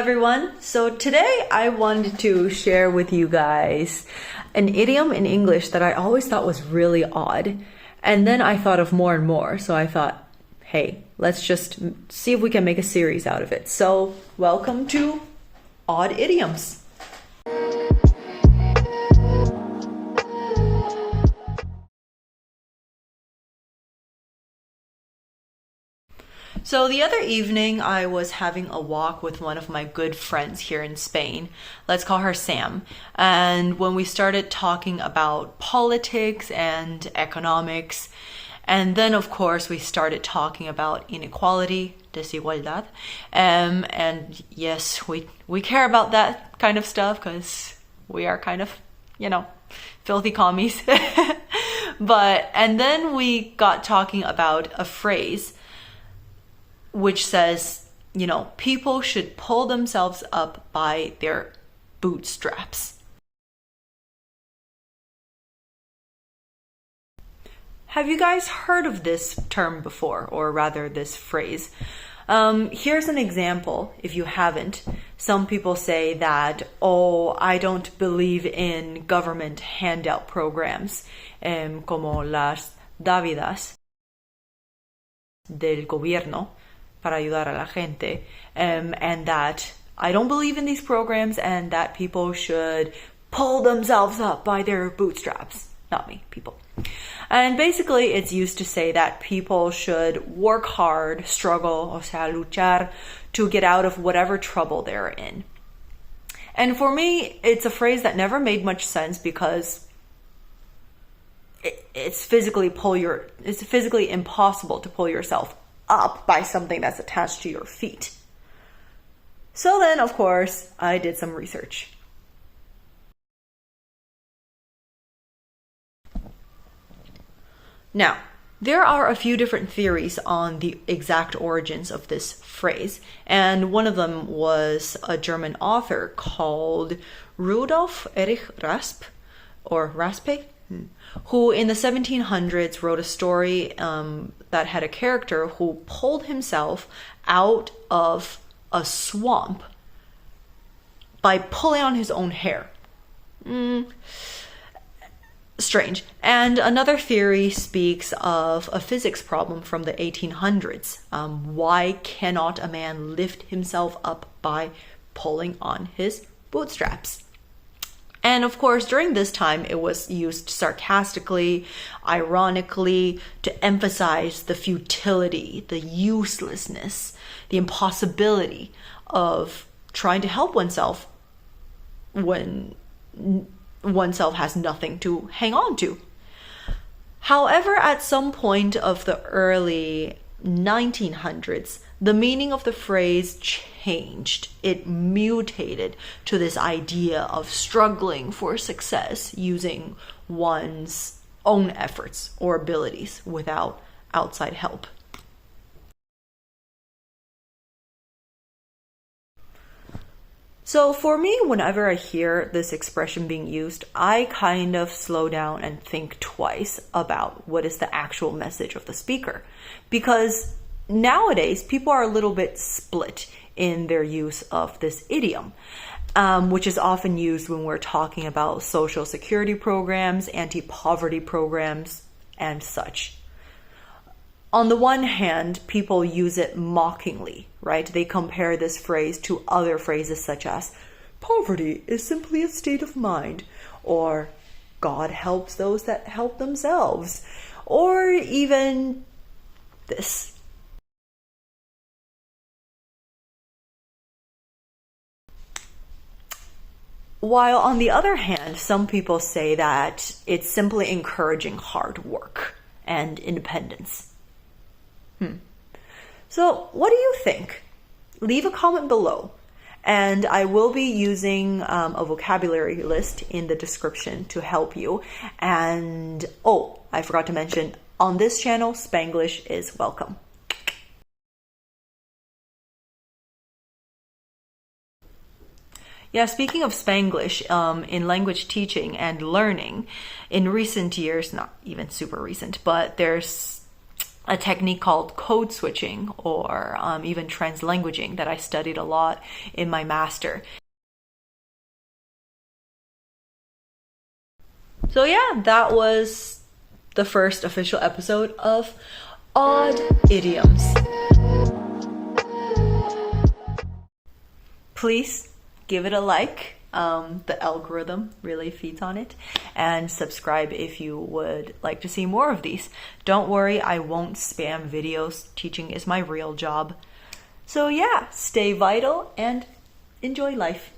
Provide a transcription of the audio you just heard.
everyone. So today I wanted to share with you guys an idiom in English that I always thought was really odd. And then I thought of more and more. So I thought, hey, let's just see if we can make a series out of it. So welcome to Odd Idioms. So the other evening, I was having a walk with one of my good friends here in Spain. Let's call her Sam. And when we started talking about politics and economics, and then of course we started talking about inequality, Desigualdad. And yes, we care about that kind of stuff because we are kind of, filthy commies. And then we got talking about a phrase which says, people should pull themselves up by their bootstraps. Have you guys heard of this term before, or rather this phrase? Here's an example, if you haven't. Some people say that, I don't believe in government handout programs, como las dávidas del gobierno, para ayudar a la gente, and that I don't believe in these programs and that people should pull themselves up by their bootstraps. Not me, people. And basically it's used to say that people should work hard, struggle, o sea, luchar, to get out of whatever trouble they're in. And for me, it's a phrase that never made much sense because it's physically impossible to pull yourself up by something that's attached to your feet. So then, of course, I did some research. Now, there are a few different theories on the exact origins of this phrase, and one of them was a German author called Rudolf Erich Raspe, or Raspe, who in the 1700s wrote a story that had a character who pulled himself out of a swamp by pulling on his own hair. Strange. And another theory speaks of a physics problem from the 1800s. Why cannot a man lift himself up by pulling on his bootstraps? And of course, during this time, it was used sarcastically, ironically, to emphasize the futility, the uselessness, the impossibility of trying to help oneself when oneself has nothing to hang on to. However, at some point of the early 1900s, the meaning of the phrase changed. It mutated to this idea of struggling for success using one's own efforts or abilities without outside help. So for me, whenever I hear this expression being used, I kind of slow down and think twice about what is the actual message of the speaker. Because nowadays, people are a little bit split in their use of this idiom, which is often used when we're talking about social security programs, anti-poverty programs, and such. On the one hand, people use it mockingly, right? They compare this phrase to other phrases such as, poverty is simply a state of mind, or God helps those that help themselves, or even this. While on the other hand, some people say that it's simply encouraging hard work and independence. So what do you think? Leave a comment below, and I will be using a vocabulary list in the description to help you. And I forgot to mention, on this channel, Spanglish is welcome. Yeah, speaking of Spanglish, in language teaching and learning, in recent years, not even super recent, but there's a technique called code switching, or even translanguaging, that I studied a lot in my master. So yeah, that was the first official episode of Odd Idioms. Please give it a like. The algorithm really feeds on it. And subscribe if you would like to see more of these. Don't worry, I won't spam videos. Teaching is my real job. So yeah, stay vital and enjoy life.